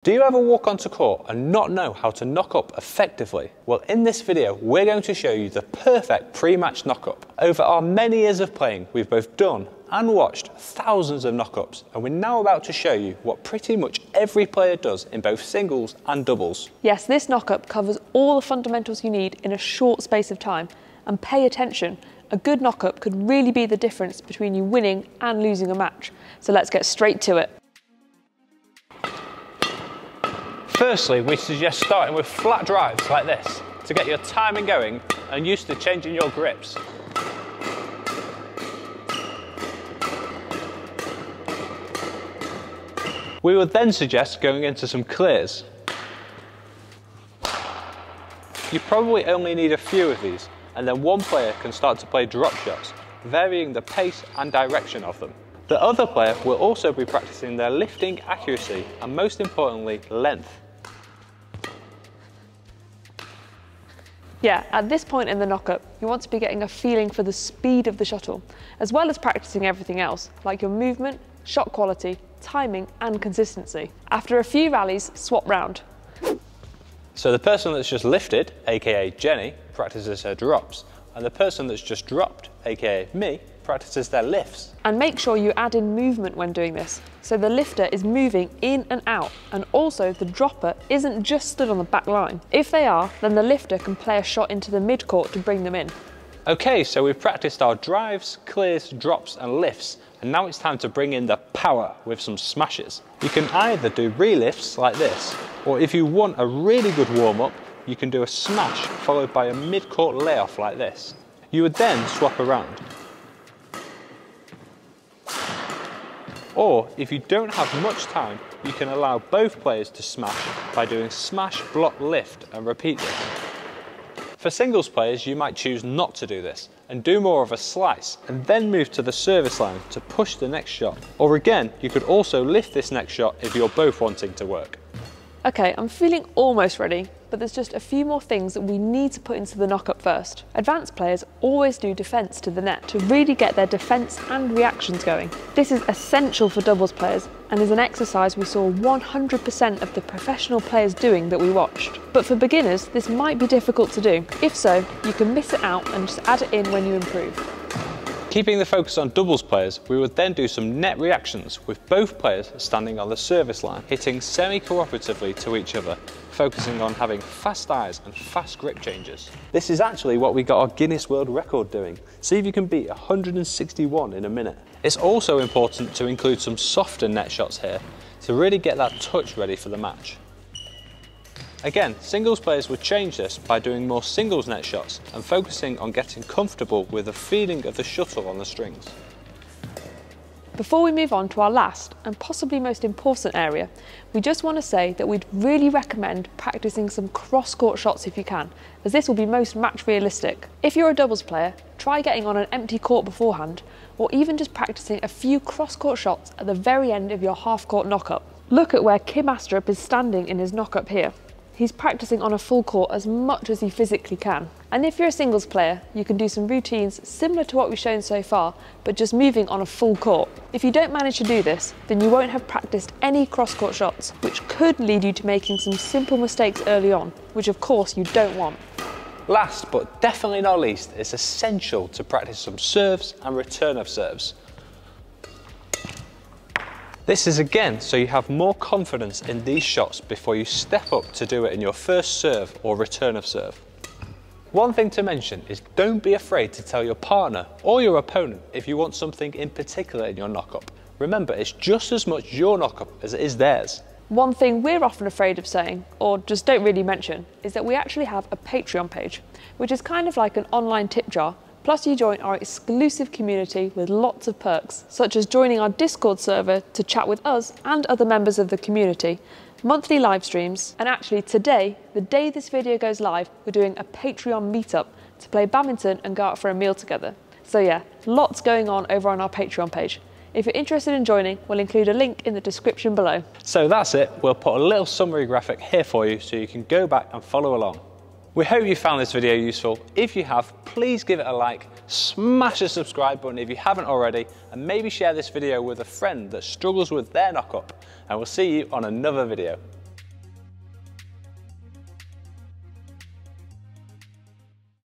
Do you ever walk onto court and not know how to knock up effectively? Well, in this video, we're going to show you the perfect pre-match knock-up. Over our many years of playing, we've both done and watched thousands of knock-ups, and we're now about to show you what pretty much every player does in both singles and doubles. Yes, this knock-up covers all the fundamentals you need in a short space of time. And pay attention, a good knock-up could really be the difference between you winning and losing a match. So let's get straight to it. Firstly, we suggest starting with flat drives like this to get your timing going and used to changing your grips. We would then suggest going into some clears. You probably only need a few of these, and then one player can start to play drop shots, varying the pace and direction of them. The other player will also be practicing their lifting accuracy and, most importantly, length. Yeah, at this point in the knock-up, you want to be getting a feeling for the speed of the shuttle, as well as practicing everything else, like your movement, shot quality, timing and consistency. After a few rallies, swap round. So the person that's just lifted, aka Jenny, practices her drops, and the person that's just dropped, aka me, practices their lifts. And make sure you add in movement when doing this, so the lifter is moving in and out, and also the dropper isn't just stood on the back line. If they are, then the lifter can play a shot into the mid-court to bring them in. Okay, so we've practiced our drives, clears, drops and lifts, and now it's time to bring in the power with some smashes. You can either do re-lifts like this, or if you want a really good warm-up, you can do a smash followed by a mid-court layoff like this. You would then swap around. Or if you don't have much time, you can allow both players to smash by doing smash, block, lift and repeat this. For singles players, you might choose not to do this and do more of a slice and then move to the service line to push the next shot. Or again, you could also lift this next shot if you're both wanting to work. Okay, I'm feeling almost ready, but there's just a few more things that we need to put into the knock-up first. Advanced players always do defence to the net to really get their defence and reactions going. This is essential for doubles players and is an exercise we saw 100% of the professional players doing that we watched. But for beginners, this might be difficult to do. If so, you can miss it out and just add it in when you improve. Keeping the focus on doubles players, we would then do some net reactions with both players standing on the service line, hitting semi-cooperatively to each other, focusing on having fast eyes and fast grip changes. This is actually what we got our Guinness World Record doing. See if you can beat 161 in a minute. It's also important to include some softer net shots here to really get that touch ready for the match. Again, singles players would change this by doing more singles net shots and focusing on getting comfortable with the feeling of the shuttle on the strings. Before we move on to our last and possibly most important area, we just want to say that we'd really recommend practicing some cross-court shots if you can, as this will be most match realistic. If you're a doubles player, try getting on an empty court beforehand, or even just practicing a few cross-court shots at the very end of your half-court knock-up. Look at where Kim Astrup is standing in his knock-up here. He's practicing on a full court as much as he physically can. And if you're a singles player, you can do some routines similar to what we've shown so far, but just moving on a full court. If you don't manage to do this, then you won't have practiced any cross-court shots, which could lead you to making some simple mistakes early on, which of course you don't want. Last but definitely not least, it's essential to practice some serves and return of serves. This is again so you have more confidence in these shots before you step up to do it in your first serve or return of serve. One thing to mention is don't be afraid to tell your partner or your opponent if you want something in particular in your knock-up. Remember, it's just as much your knock-up as it is theirs. One thing we're often afraid of saying, or just don't really mention, is that we actually have a Patreon page, which is kind of like an online tip jar. Plus you join our exclusive community with lots of perks, such as joining our Discord server to chat with us and other members of the community, monthly live streams, and actually today, the day this video goes live, we're doing a Patreon meetup to play badminton and go out for a meal together. So yeah, lots going on over on our Patreon page. If you're interested in joining, we'll include a link in the description below. So that's it, we'll put a little summary graphic here for you so you can go back and follow along. We hope you found this video useful. If you have, please give it a like, smash the subscribe button if you haven't already, and maybe share this video with a friend that struggles with their knock-up. And we'll see you on another video.